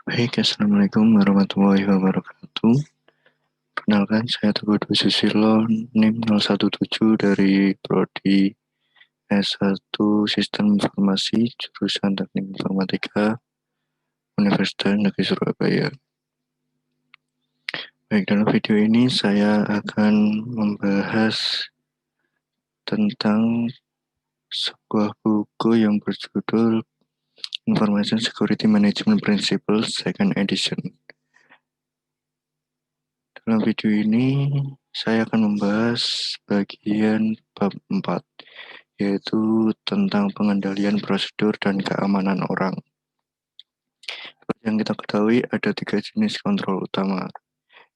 Baik, Assalamualaikum warahmatullahi wabarakatuh. Perkenalkan, saya Teguh Dwi Susilo, NIM 017 dari Prodi S1 Sistem Informasi, jurusan Teknik Informatika, Universitas Negeri Surabaya. Baik, dalam video ini saya akan membahas tentang sebuah buku yang berjudul Information Security Management Principles Second Edition. Dalam video ini, saya akan membahas bagian bab 4, yaitu tentang pengendalian prosedur dan keamanan orang. Seperti yang kita ketahui, ada 3 jenis kontrol utama,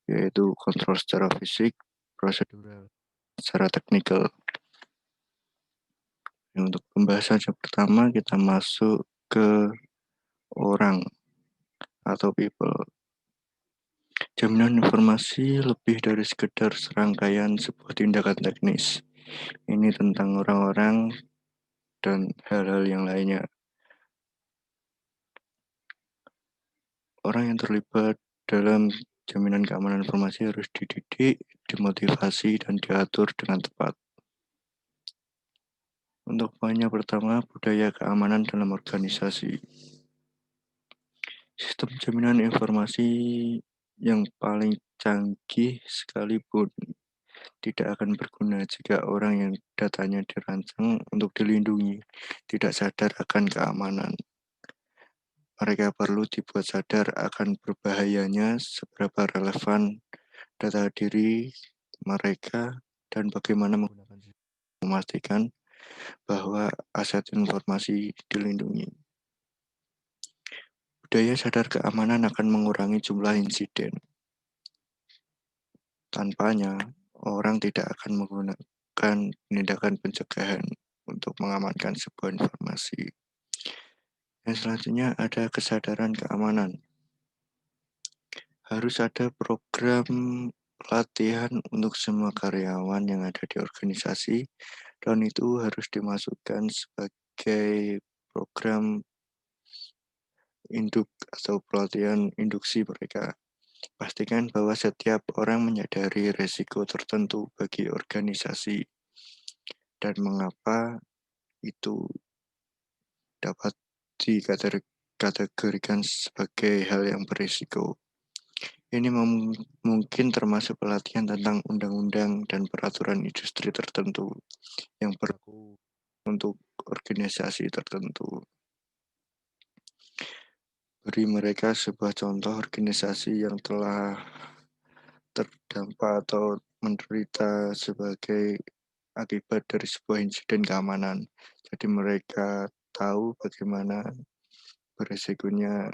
yaitu kontrol secara fisik, prosedural, secara teknikal. Untuk pembahasan yang pertama, kita masuk ke orang atau people. Jaminan informasi lebih dari sekedar serangkaian sebuah tindakan teknis. Ini tentang orang-orang dan hal-hal yang lainnya. Orang yang terlibat dalam jaminan keamanan informasi harus dididik, dimotivasi, dan diatur dengan tepat. Untuk poinnya pertama, budaya keamanan dalam organisasi. Sistem jaminan informasi yang paling canggih sekalipun tidak akan berguna jika orang yang datanya dirancang untuk dilindungi tidak sadar akan keamanan. Mereka perlu dibuat sadar akan berbahayanya, seberapa relevan data diri mereka, dan bagaimana memastikan bahwa aset informasi dilindungi. Budaya sadar keamanan akan mengurangi jumlah insiden. Tanpanya, orang tidak akan menggunakan tindakan pencegahan untuk mengamankan sebuah informasi. Yang selanjutnya ada kesadaran keamanan. Harus ada program pelatihan untuk semua karyawan yang ada di organisasi, dan itu harus dimasukkan sebagai program induk atau pelatihan induksi mereka. Pastikan bahwa setiap orang menyadari risiko tertentu bagi organisasi dan mengapa itu dapat dikategorikan sebagai hal yang berisiko. Ini mungkin termasuk pelatihan tentang undang-undang dan peraturan industri tertentu yang berlaku untuk organisasi tertentu. Beri mereka sebuah contoh organisasi yang telah terdampak atau menderita sebagai akibat dari sebuah insiden keamanan. Jadi mereka tahu bagaimana beresikonya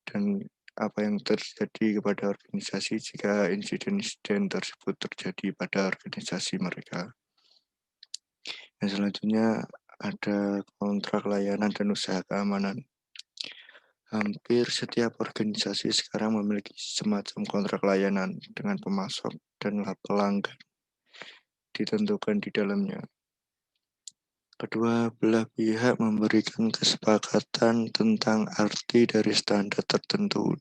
dan apa yang terjadi kepada organisasi jika insiden-insiden tersebut terjadi pada organisasi mereka. Yang selanjutnya ada kontrak layanan dan usaha keamanan. Hampir setiap organisasi sekarang memiliki semacam kontrak layanan dengan pemasok dan pelanggan ditentukan di dalamnya. Kedua belah pihak memberikan kesepakatan tentang arti dari standar tertentu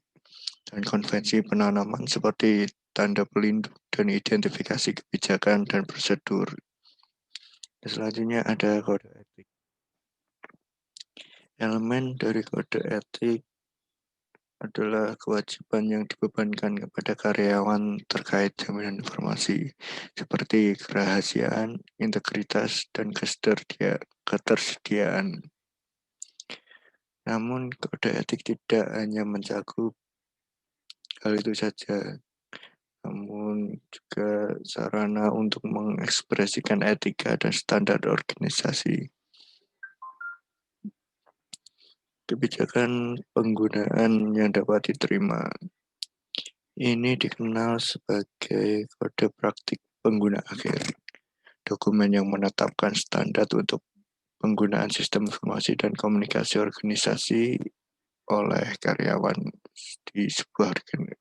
dan konvensi penanaman seperti tanda pelindung dan identifikasi kebijakan dan prosedur. Selanjutnya ada kode etik. Elemen dari kode etik adalah kewajiban yang dibebankan kepada karyawan terkait jaminan informasi seperti kerahasiaan, integritas, dan ketersediaan. Namun kode etik tidak hanya mencakup hal itu saja, namun juga sarana untuk mengekspresikan etika dan standar organisasi. Kebijakan penggunaan yang dapat diterima. Ini dikenal sebagai kode praktik pengguna akhir. Dokumen yang menetapkan standar untuk penggunaan sistem informasi dan komunikasi organisasi oleh karyawan di sebuah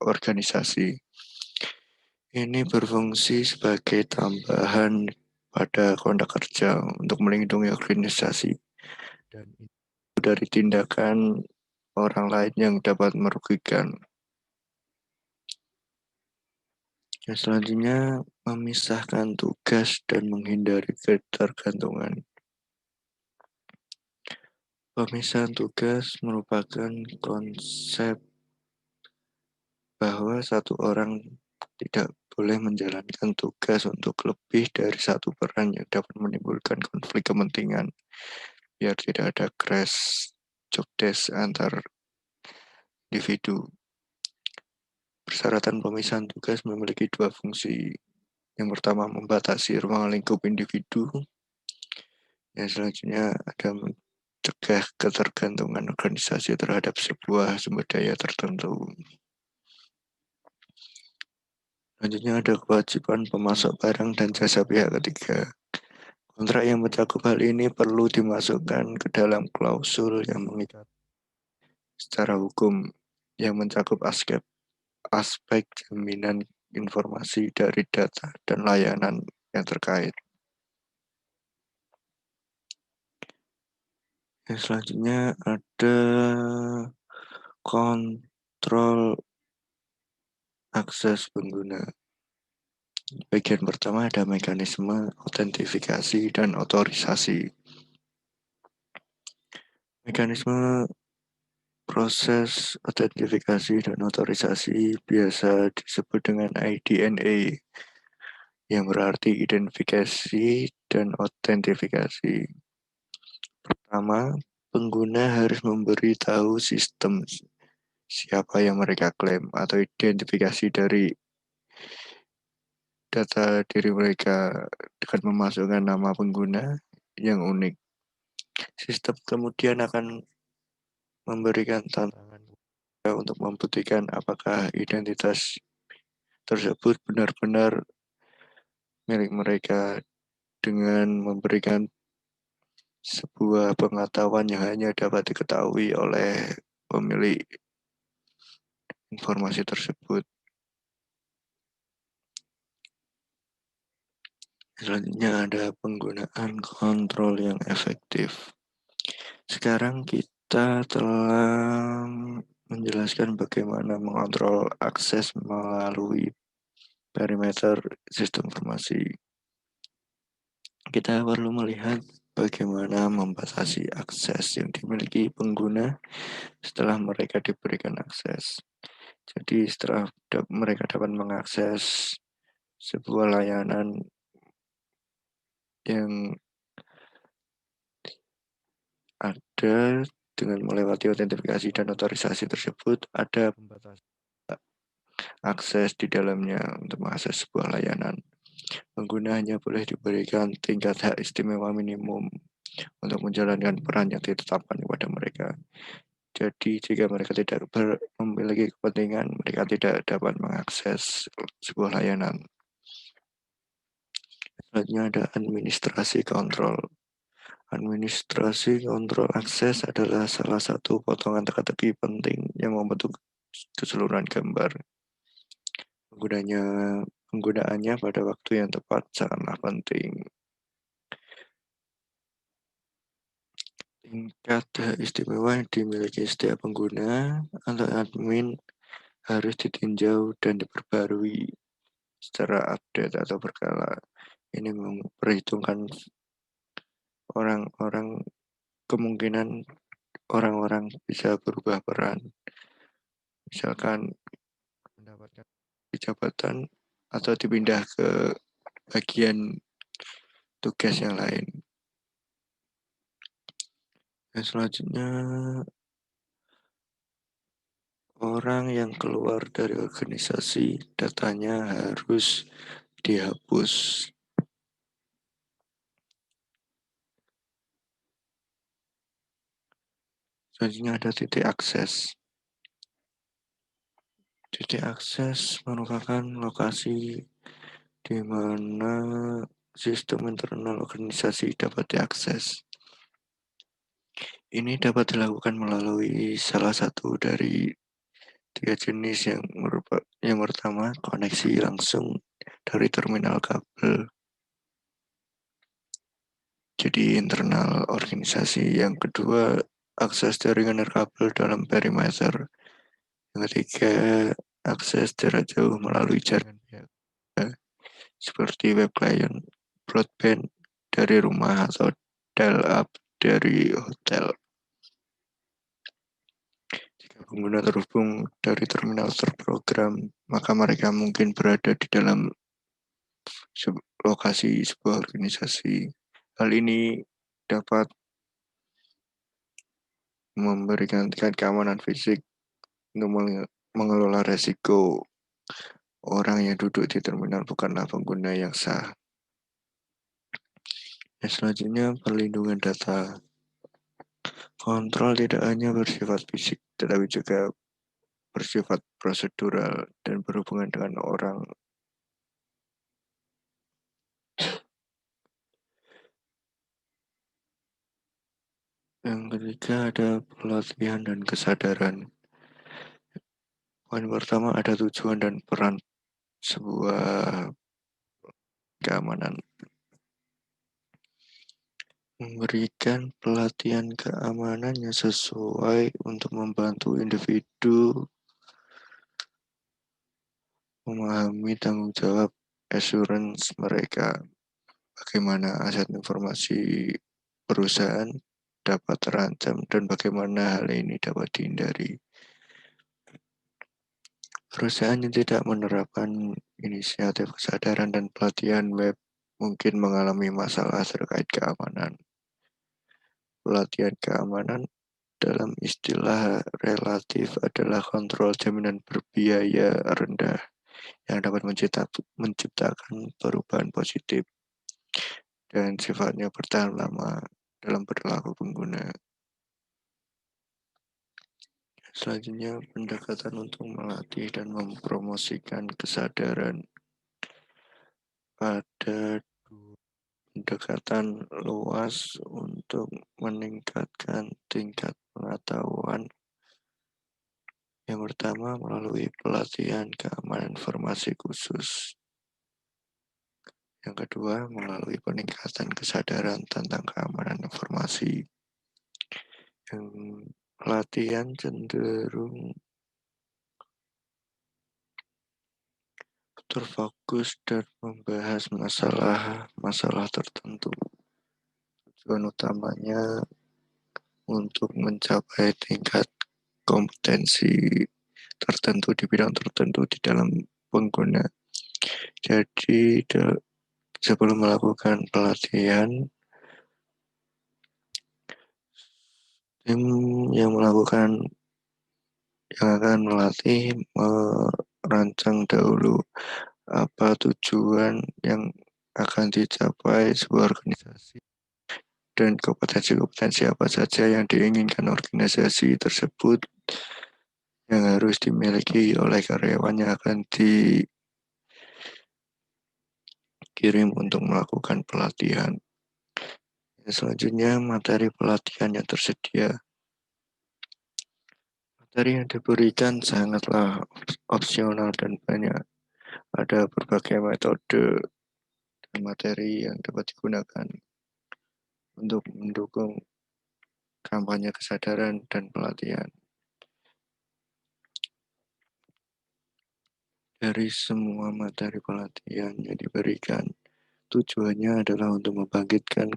organisasi. Ini berfungsi sebagai tambahan pada kontrak kerja untuk melindungi organisasi dan dari tindakan orang lain yang dapat merugikan. Yang selanjutnya, memisahkan tugas dan menghindari ketergantungan. Pemisahan tugas merupakan konsep bahwa satu orang tidak boleh menjalankan tugas untuk lebih dari satu peran yang dapat menimbulkan konflik kepentingan, biar tidak ada crash job desk antar individu. Persyaratan pemisahan tugas memiliki dua fungsi. Yang pertama, membatasi ruang lingkup individu. Yang selanjutnya ada mencegah ketergantungan organisasi terhadap sebuah sumber daya tertentu. Selanjutnya ada kewajiban pemasok barang dan jasa pihak ketiga. Kontrak yang mencakup hal ini perlu dimasukkan ke dalam klausul yang mengikat secara hukum yang mencakup aspek jaminan informasi dari data dan layanan yang terkait. Yang selanjutnya ada kontrol akses pengguna. Bagian pertama ada mekanisme autentifikasi dan otorisasi. Mekanisme proses autentifikasi dan otorisasi biasa disebut dengan IDNA, yang berarti identifikasi dan autentifikasi. Pertama, pengguna harus memberi tahu sistem siapa yang mereka klaim atau identifikasi dari data diri mereka dengan memasukkan nama pengguna yang unik. Sistem kemudian akan memberikan tantangan untuk membuktikan apakah identitas tersebut benar-benar milik mereka dengan memberikan sebuah pengetahuan yang hanya dapat diketahui oleh pemilik informasi tersebut. Selanjutnya ada penggunaan kontrol yang efektif. Sekarang kita telah menjelaskan bagaimana mengontrol akses melalui perimeter sistem informasi. Kita perlu melihat bagaimana membatasi akses yang dimiliki pengguna setelah mereka diberikan akses. Jadi setelah mereka dapat mengakses sebuah layanan yang ada dengan melewati autentifikasi dan otorisasi tersebut, ada pembatasan akses di dalamnya untuk mengakses sebuah layanan. Pengguna hanya boleh diberikan tingkat hak istimewa minimum untuk menjalankan peran yang ditetapkan kepada mereka. Jadi jika mereka tidak memiliki kepentingan, mereka tidak dapat mengakses sebuah layanan. Selanjutnya ada administrasi kontrol. Administrasi kontrol akses adalah salah satu potongan teka-teki penting yang membentuk keseluruhan gambar. Penggunaannya pada waktu yang tepat sangatlah penting. Tingkat istimewa yang dimiliki setiap pengguna atau admin harus ditinjau dan diperbarui secara update atau berkala. Ini memperhitungkan kemungkinan orang-orang bisa berubah peran. Misalkan mendapatkan jabatan atau dipindah ke bagian tugas yang lain. Dan selanjutnya, orang yang keluar dari organisasi datanya harus dihapus. Selanjutnya ada titik akses. Titik akses merupakan lokasi di mana sistem internal organisasi dapat diakses. Ini dapat dilakukan melalui salah satu dari tiga jenis yang pertama, koneksi langsung dari terminal kabel. Jadi internal organisasi. Yang kedua akses jaringan nirkabel dalam perimeter. Yang ketiga, akses jarak jauh melalui jaringan pihak ketiga, seperti web client, broadband dari rumah atau dial-up dari hotel. Jika pengguna terhubung dari terminal terprogram, maka mereka mungkin berada di dalam lokasi sebuah organisasi. Hal ini dapat memberikan tingkat keamanan fisik untuk mengelola resiko. Orang yang duduk di terminal bukanlah pengguna yang sah. Selanjutnya, perlindungan data. Kontrol tidak hanya bersifat fisik, tetapi juga bersifat prosedural dan berhubungan dengan orang. Yang ketiga ada pelatihan dan kesadaran. Poin pertama ada tujuan dan peran sebuah keamanan. Memberikan pelatihan keamanan yang sesuai untuk membantu individu memahami tanggung jawab assurance mereka, bagaimana aset informasi perusahaan dapat terancam dan bagaimana hal ini dapat dihindari. Perusahaan yang tidak menerapkan inisiatif kesadaran dan pelatihan web mungkin mengalami masalah terkait keamanan. Pelatihan keamanan dalam istilah relatif adalah kontrol jaminan berbiaya rendah yang dapat menciptakan perubahan positif dan sifatnya bertahan lama dalam perilaku pengguna. Selanjutnya, pendekatan untuk melatih dan mempromosikan kesadaran. Ada pendekatan luas untuk meningkatkan tingkat pengetahuan. Yang pertama, melalui pelatihan keamanan informasi khusus. Yang kedua, melalui peningkatan kesadaran tentang keamanan informasi. Yang pelatihan cenderung terfokus dan membahas masalah tertentu. Tujuan utamanya untuk mencapai tingkat kompetensi tertentu di bidang tertentu di dalam pengguna. Jadi sebelum melakukan pelatihan, tim yang akan melatih merancang dahulu apa tujuan yang akan dicapai sebuah organisasi dan kompetensi-kompetensi apa saja yang diinginkan organisasi tersebut yang harus dimiliki oleh karyawan yang akan dikirim untuk melakukan pelatihan. Selanjutnya, materi pelatihan yang tersedia. Materi yang diberikan sangatlah opsional dan banyak. Ada berbagai metode dan materi yang dapat digunakan untuk mendukung kampanye kesadaran dan pelatihan. Dari semua materi pelatihan yang diberikan, tujuannya adalah untuk membangkitkan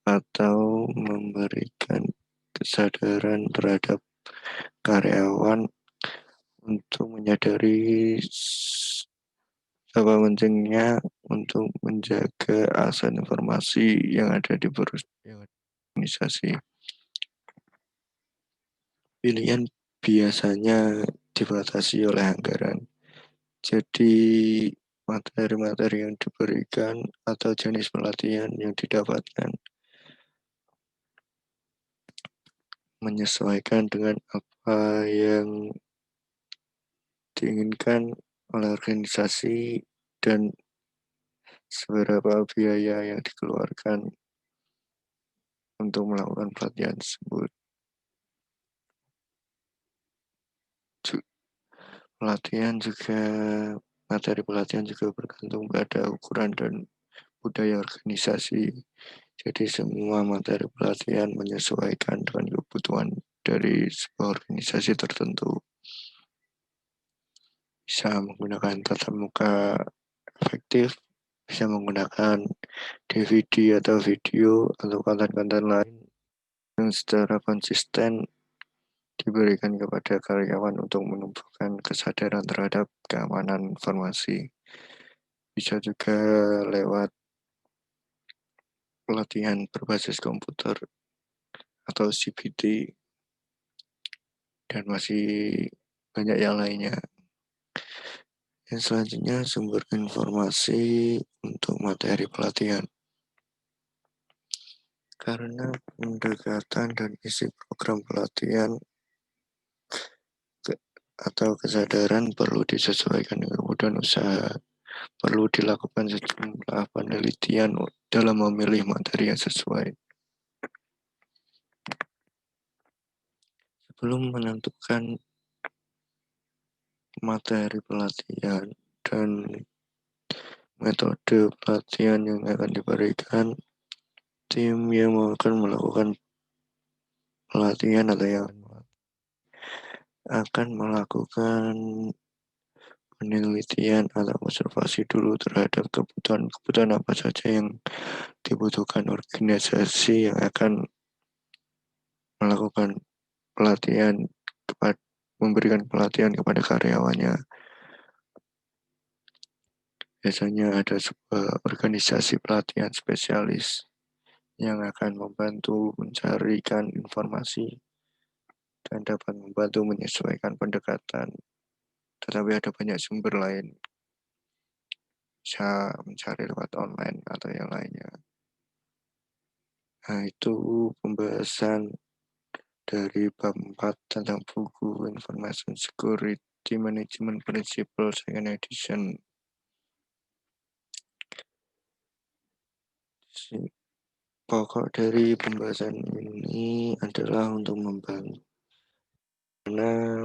atau memberikan kesadaran terhadap karyawan untuk menyadari seberapa pentingnya untuk menjaga aset informasi yang ada di organisasi. Pilihan biasanya dibatasi oleh anggaran. Jadi materi-materi yang diberikan atau jenis pelatihan yang didapatkan menyesuaikan dengan apa yang diinginkan oleh organisasi dan seberapa biaya yang dikeluarkan untuk melakukan pelatihan tersebut. Materi pelatihan juga bergantung pada ukuran dan budaya organisasi. Jadi semua materi pelatihan menyesuaikan dengan kebutuhan dari sebuah organisasi tertentu. Bisa menggunakan tatap muka efektif, bisa menggunakan DVD atau video atau konten-konten lain yang secara konsisten diberikan kepada karyawan untuk menumbuhkan kesadaran terhadap keamanan informasi. Bisa juga lewat pelatihan berbasis komputer atau CBT dan masih banyak yang lainnya. Yang selanjutnya sumber informasi untuk materi pelatihan. Karena pendekatan dan isi program pelatihan atau kesadaran perlu disesuaikan dengan kebutuhan usaha. Perlu dilakukan sejumlah penelitian dalam memilih materi yang sesuai. Sebelum menentukan materi pelatihan dan metode pelatihan yang akan diberikan, tim yang akan melakukan pelatihan atau yang akan melakukan penelitian atau observasi dulu terhadap kebutuhan apa saja yang dibutuhkan organisasi yang akan melakukan pelatihan memberikan pelatihan kepada karyawannya. Biasanya ada sebuah organisasi pelatihan spesialis yang akan membantu mencarikan informasi dan dapat membantu menyesuaikan pendekatan. Tetapi ada banyak sumber lain, bisa mencari lewat online atau yang lainnya. Nah, itu pembahasan dari bab 4 tentang buku Information Security Management Principle Second Edition. Pokok dari pembahasan ini adalah untuk membantu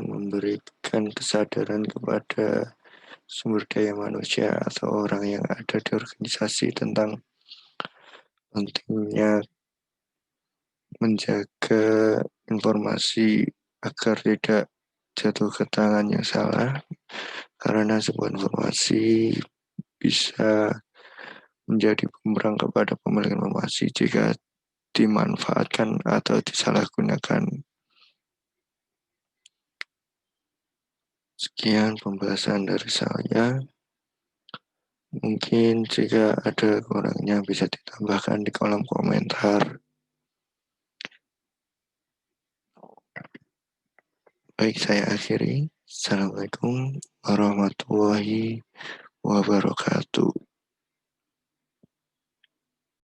memberikan kesadaran kepada sumber daya manusia atau orang yang ada di organisasi tentang pentingnya menjaga informasi agar tidak jatuh ke tangan yang salah, karena sebuah informasi bisa menjadi bumerang kepada pemilik informasi jika dimanfaatkan atau disalahgunakan. Sekian pembahasan dari saya. Mungkin jika ada kurangnya bisa ditambahkan di kolom komentar. Baik, saya akhiri. Assalamualaikum warahmatullahi wabarakatuh.